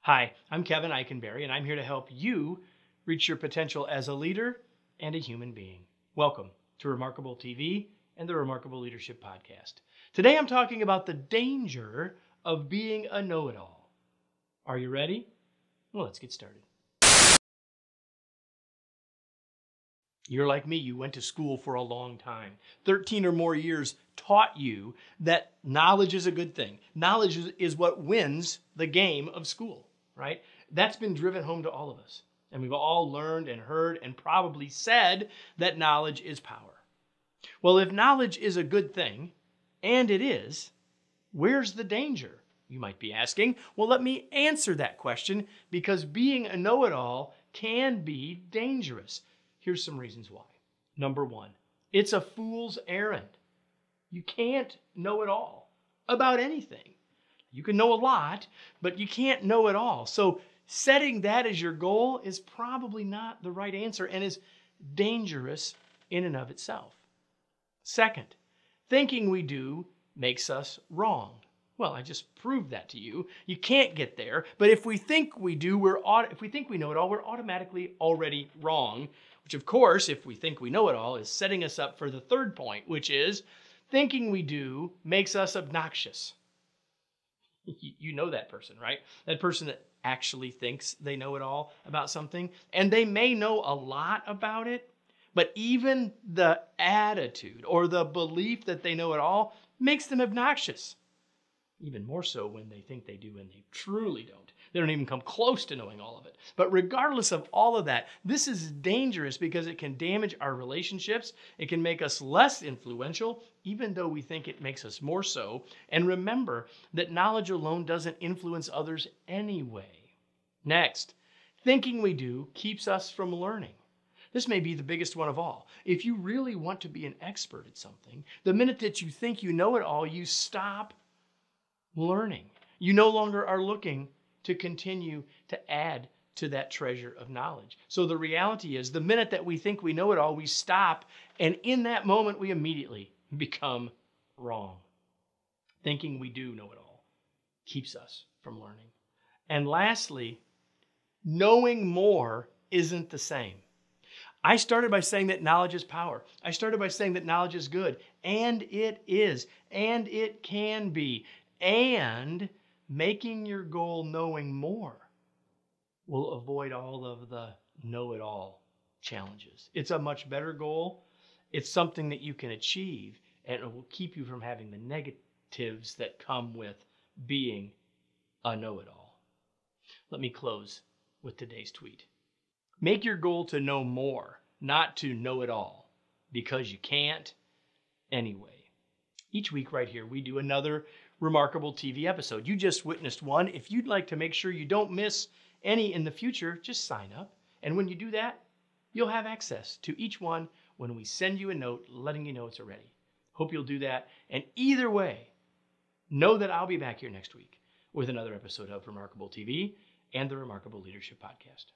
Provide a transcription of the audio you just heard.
Hi, I'm Kevin Eikenberry, and I'm here to help you reach your potential as a leader and a human being. Welcome to Remarkable TV and the Remarkable Leadership Podcast. Today I'm talking about the danger of being a know-it-all. Are you ready? Well, let's get started. You're like me, you went to school for a long time. 13 or more years taught you that knowledge is a good thing. Knowledge is what wins the game of school, right? That's been driven home to all of us. And we've all learned and heard and probably said that knowledge is power. Well, if knowledge is a good thing, and it is, where's the danger? You might be asking. Well, let me answer that question, because being a know-it-all can be dangerous. Here's some reasons why. Number one, it's a fool's errand. You can't know it all about anything. You can know a lot, but you can't know it all. So setting that as your goal is probably not the right answer and is dangerous in and of itself. Second, thinking we do makes us wrong. Well, I just proved that to you. You can't get there, but if we think we do, if we think we know it all, we're automatically already wrong, which of course, if we think we know it all, is setting us up for the third point, which is thinking we do makes us obnoxious. You know that person, right? That person that actually thinks they know it all about something, and they may know a lot about it, but even the attitude or the belief that they know it all makes them obnoxious. Even more so when they think they do and they truly don't. They don't even come close to knowing all of it. But regardless of all of that, this is dangerous because it can damage our relationships. It can make us less influential, even though we think it makes us more so. And remember that knowledge alone doesn't influence others anyway. Next, thinking we do keeps us from learning. This may be the biggest one of all. If you really want to be an expert at something, the minute that you think you know it all, you stop learning. You no longer are looking to continue to add to that treasure of knowledge. So the reality is, the minute that we think we know it all, we stop, and in that moment, we immediately become wrong. Thinking we do know it all keeps us from learning. And lastly, knowing more isn't the same. I started by saying that knowledge is power. I started by saying that knowledge is good, and it is, and it can be. And making your goal knowing more will avoid all of the know-it-all challenges. It's a much better goal. It's something that you can achieve, and it will keep you from having the negatives that come with being a know-it-all. Let me close with today's tweet. Make your goal to know more, not to know it all, because you can't anyway. Each week right here, we do another Remarkable TV episode. You just witnessed one. If you'd like to make sure you don't miss any in the future, just sign up. And when you do that, you'll have access to each one when we send you a note letting you know it's ready. Hope you'll do that. And either way, know that I'll be back here next week with another episode of Remarkable TV and the Remarkable Leadership Podcast.